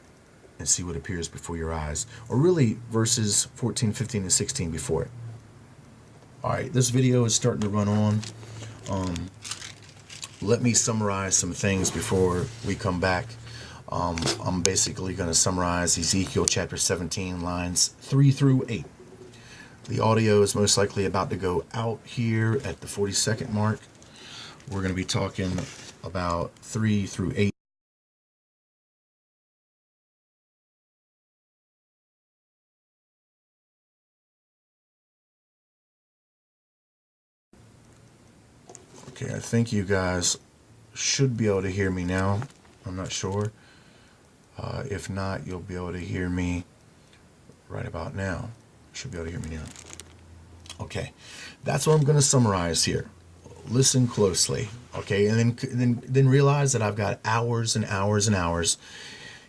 and see what appears before your eyes. Or really verses 14, 15, and 16 before it. All right, this video is starting to run on. Let me summarize some things before we come back. I'm basically going to summarize Ezekiel chapter 17, lines 3 through 8. The audio is most likely about to go out here at the 40-second mark. We're going to be talking about 3 through 8. Okay, I think you guys should be able to hear me now. I'm not sure. If not, you'll be able to hear me right about now. Should be able to hear me now. Okay, that's what I'm going to summarize here. Listen closely, okay, and then realize that I've got hours and hours and hours,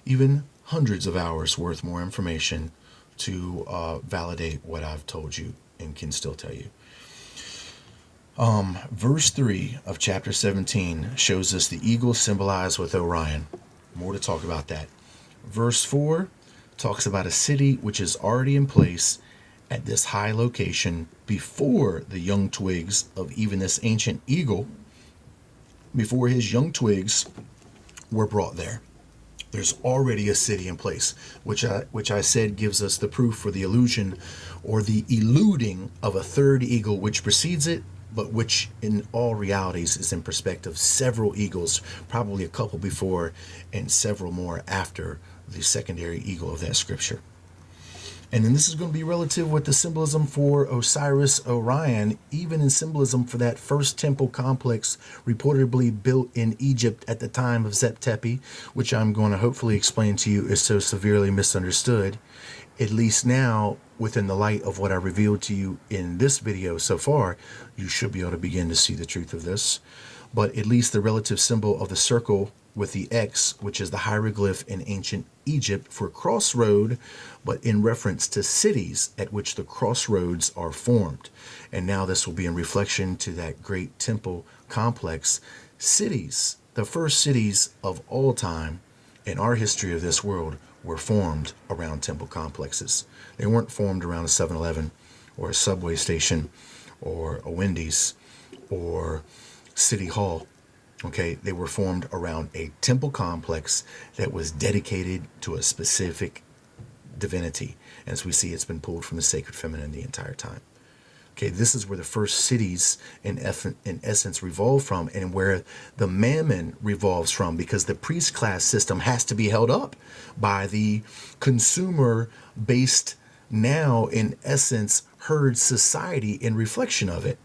even hundreds of hours worth more information to validate what I've told you and can still tell you. Verse 3 of chapter 17 shows us the eagle symbolized with Orion. More to talk about that. Verse 4 talks about a city which is already in place at this high location before the young twigs of even this ancient eagle, before his young twigs were brought there. There's already a city in place, which I said gives us the proof for the illusion or the eluding of a third eagle which precedes it, but which in all realities is in perspective several eagles, probably a couple before and several more after the secondary eagle of that scripture. And then this is going to be relative with the symbolism for Osiris Orion, even in symbolism for that first temple complex reportedly built in Egypt at the time of Zep-Tepi, which I'm going to hopefully explain to you is so severely misunderstood, at least now within the light of what I revealed to you in this video so far. You should be able to begin to see the truth of this. But at least the relative symbol of the circle with the X, which is the hieroglyph in ancient Egypt for crossroad, but in reference to cities at which the crossroads are formed. And now this will be in reflection to that great temple complex. Cities, the first cities of all time in our history of this world, were formed around temple complexes. They weren't formed around a 7-Eleven or a subway station or a Wendy's or City Hall. Okay, they were formed around a temple complex that was dedicated to a specific divinity. As we see, it's been pulled from the sacred feminine the entire time. Okay, this is where the first cities in essence revolve from, and where the mammon revolves from, because the priest class system has to be held up by the consumer-based, now in essence, herd society in reflection of it.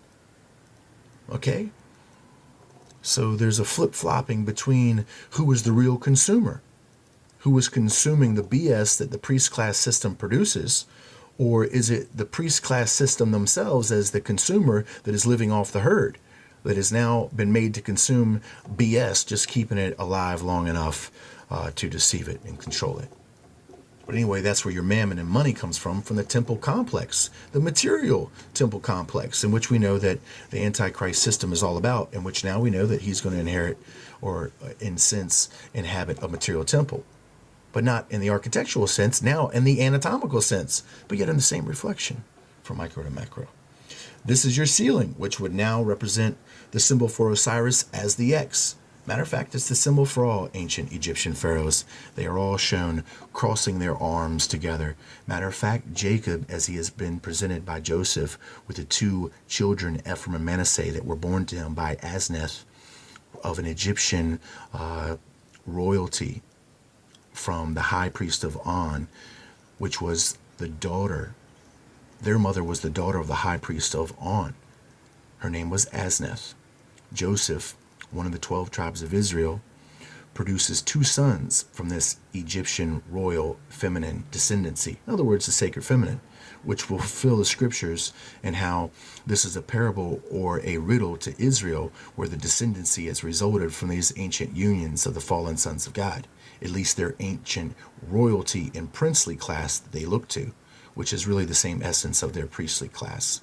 Okay? So there's a flip-flopping between who was the real consumer, who was consuming the BS that the priest class system produces, or is it the priest class system themselves as the consumer that is living off the herd, that has now been made to consume BS, just keeping it alive long enough to deceive it and control it. But anyway, that's where your mammon and money comes from the temple complex, the material temple complex, in which we know that the Antichrist system is all about, in which now we know that he's going to inherit, or in sense, inhabit a material temple. But not in the architectural sense, now in the anatomical sense, but yet in the same reflection from micro to macro. This is your ceiling, which would now represent the symbol for Osiris as the X. Matter of fact, it's the symbol for all ancient Egyptian pharaohs. They are all shown crossing their arms together. Matter of fact, Jacob, as he has been presented by Joseph with the two children, Ephraim and Manasseh, that were born to him by Asneth of an Egyptian royalty from the high priest of On, which was the daughter. Their mother was the daughter of the high priest of On. Her name was Asneth. Joseph, one of the 12 tribes of Israel, produces two sons from this Egyptian royal feminine descendancy. In other words, the sacred feminine, which will fulfill the scriptures, and how this is a parable or a riddle to Israel, where the descendancy has resulted from these ancient unions of the fallen sons of God, at least their ancient royalty and princely class that they look to, which is really the same essence of their priestly class.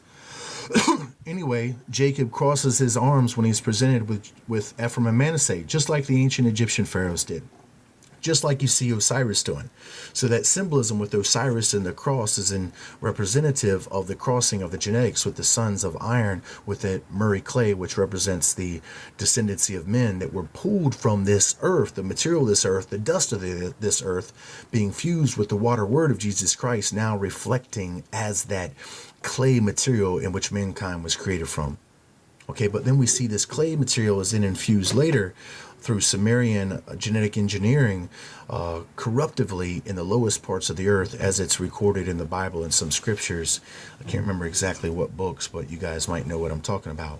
Anyway, Jacob crosses his arms when he's presented with Ephraim and Manasseh, just like the ancient Egyptian pharaohs did, just like you see Osiris doing. So that symbolism with Osiris and the cross is in representative of the crossing of the genetics with the sons of iron, with that Murray clay, which represents the descendancy of men that were pulled from this earth, the material of this earth, the dust of this earth, being fused with the water word of Jesus Christ, now reflecting as that clay material in which mankind was created from. Okay, but then we see this clay material is then infused later through Sumerian genetic engineering corruptively in the lowest parts of the earth, as it's recorded in the Bible and some scriptures. I can't remember exactly what books, but you guys might know what I'm talking about.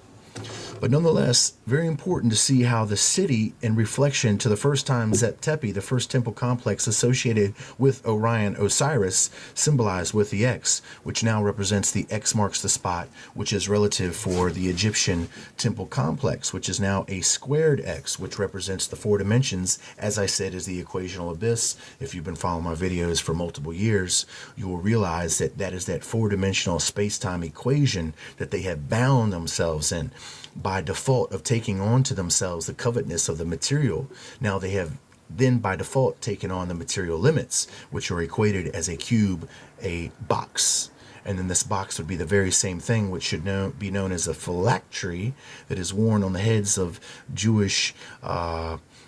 But nonetheless, very important to see how the city, in reflection to the first time Zep Tepi, the first temple complex associated with Orion Osiris, symbolized with the X, which now represents the X marks the spot, which is relative for the Egyptian temple complex, which is now a squared X, which represents the four dimensions, as I said, is the equational abyss. If you've been following my videos for multiple years, you will realize that that is that four-dimensional space-time equation that they have bound themselves in by default of taking on to themselves the covetousness of the material. Now they have then by default taken on the material limits, which are equated as a cube, a box. And then this box would be the very same thing, which should be known as a phylactery, that is worn on the heads of Jewish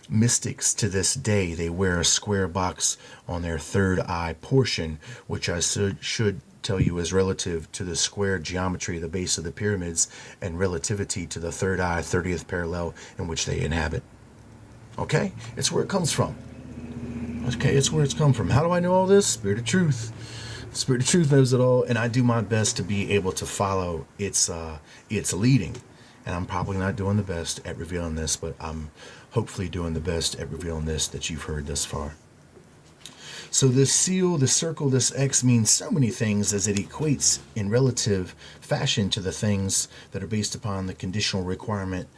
mystics to this day. They wear a square box on their third eye portion, which I should tell you is relative to the square geometry of the base of the pyramids and relativity to the third eye 30th parallel in which they inhabit. Okay, it's where it comes from. Okay, it's where it's come from. How do I know all this? Spirit of Truth. Spirit of Truth knows it all, and I do my best to be able to follow its leading. And I'm probably not doing the best at revealing this, but I'm hopefully doing the best at revealing this that you've heard thus far. So this seal, this circle, this X means so many things, as it equates in relative fashion to the things that are based upon the conditional requirement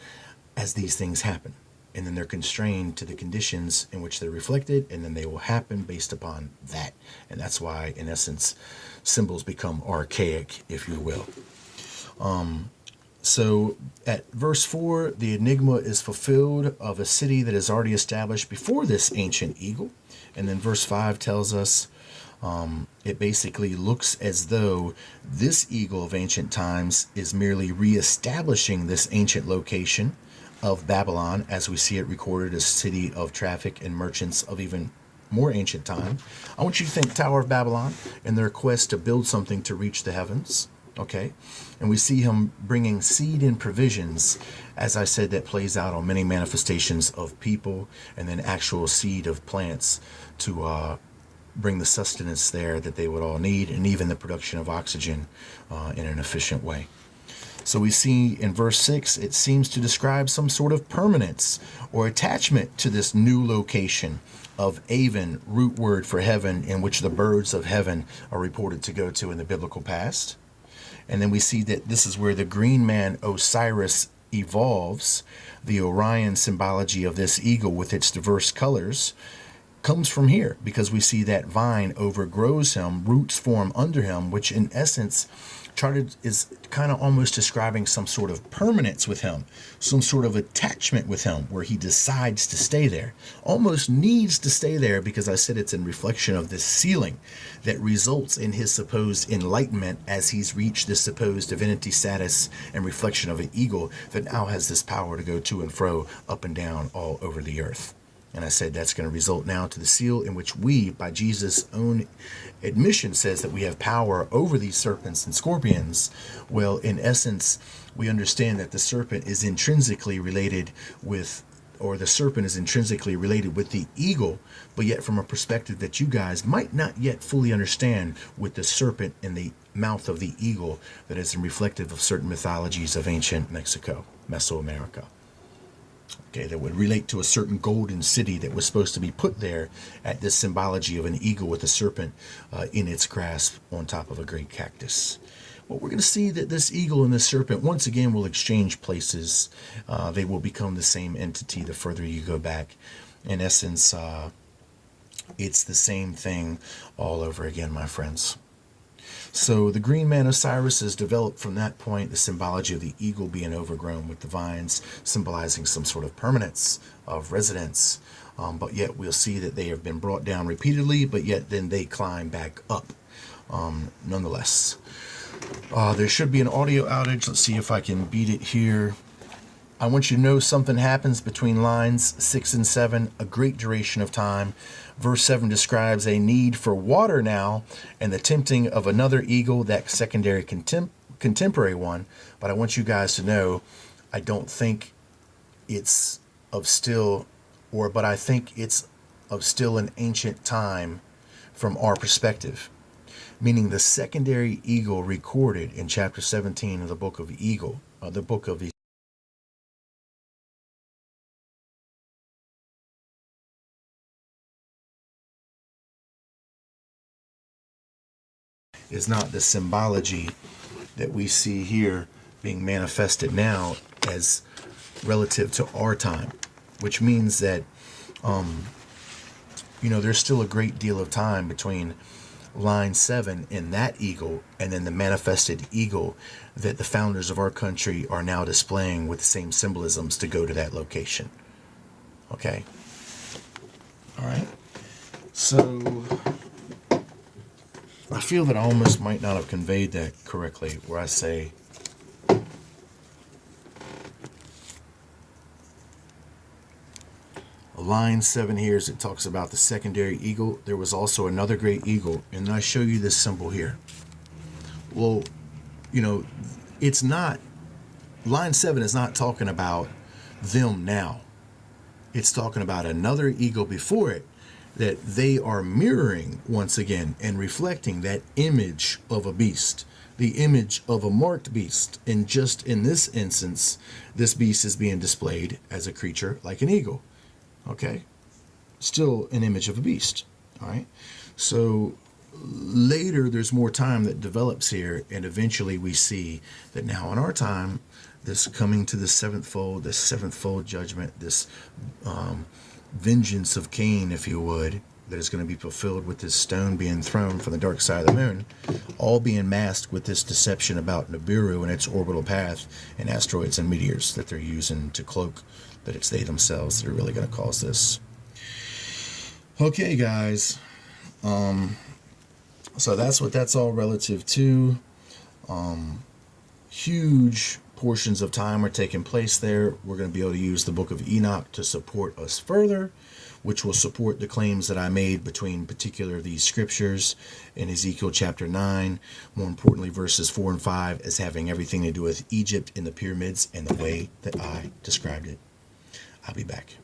as these things happen. And then they're constrained to the conditions in which they're reflected, and then they will happen based upon that. And that's why, in essence, symbols become archaic, if you will. So at verse 4, the enigma is fulfilled of a city that is already established before this ancient eagle. And then verse 5 tells us it basically looks as though this eagle of ancient times is merely reestablishing this ancient location of Babylon, as we see it recorded as city of traffic and merchants of even more ancient time. I want you to think Tower of Babylon and their quest to build something to reach the heavens. Okay, and we see him bringing seed and provisions. As I said, that plays out on many manifestations of people, and then actual seed of plants to bring the sustenance there that they would all need, and even the production of oxygen in an efficient way. So we see in verse 6, it seems to describe some sort of permanence or attachment to this new location of Aven, root word for heaven, in which the birds of heaven are reported to go to in the biblical past. And then we see that this is where the green man Osiris evolves, the Orion symbology of this eagle with its diverse colors, comes from here, because we see that vine overgrows him, roots form under him, which in essence charted is kind of almost describing some sort of permanence with him, some sort of attachment with him, where he decides to stay there, almost needs to stay there, because I said it's in reflection of this sealing that results in his supposed enlightenment as he's reached this supposed divinity status and reflection of an eagle that now has this power to go to and fro, up and down all over the earth. And I said that's going to result now to the seal in which we, by Jesus' own admission, says that we have power over these serpents and scorpions. Well, in essence, we understand that the serpent is intrinsically related with, or the serpent is intrinsically related with the eagle, but yet from a perspective that you guys might not yet fully understand, with the serpent in the mouth of the eagle that is reflective of certain mythologies of ancient Mexico, Mesoamerica. Okay, that would relate to a certain golden city that was supposed to be put there at this symbology of an eagle with a serpent in its grasp on top of a great cactus. Well, we're going to see that this eagle and this serpent once again will exchange places. They will become the same entity the further you go back. In essence, it's the same thing all over again, my friends. So the green man Osiris is developed from that point, the symbology of the eagle being overgrown with the vines, symbolizing some sort of permanence of residence. But yet we'll see that they have been brought down repeatedly, but yet then they climb back up nonetheless. There should be an audio outage. Let's see if I can beat it here. I want you to know something happens between lines 6 and 7, a great duration of time. Verse 7 describes a need for water now and the tempting of another eagle, that secondary contemporary one. But I want you guys to know, I don't think it's of still, but I think it's of still an ancient time from our perspective. Meaning the secondary eagle recorded in chapter 17 of the book of Eagle, the book of is not the symbology that we see here being manifested now as relative to our time, which means that, there's still a great deal of time between line 7 in that eagle and then the manifested eagle that the founders of our country are now displaying with the same symbolisms to go to that location. Okay. All right. So I feel that I almost might not have conveyed that correctly, where I say line 7 here, as it talks about the secondary eagle, there was also another great eagle, and I show you this symbol here. Well, it's not, line 7 is not talking about them now. It's talking about another eagle before it, that they are mirroring once again and reflecting that image of a beast, the image of a marked beast. And just in this instance, this beast is being displayed as a creature like an eagle. Okay, still an image of a beast. All right, so later there's more time that develops here, and eventually we see that now in our time, this coming to the seventh fold judgment, this vengeance of Cain, if you would, that is going to be fulfilled with this stone being thrown from the dark side of the moon, all being masked with this deception about Nibiru and its orbital path and asteroids and meteors that they're using to cloak that it's they themselves that are really going to cause this. Okay, guys. So that's what that's all relative to. Huge portions of time are taking place there. We're going to be able to use the book of Enoch to support us further, which will support the claims that I made between particular these scriptures in Ezekiel chapter 9, more importantly verses 4 and 5, as having everything to do with Egypt and the pyramids and the way that I described it. I'll be back.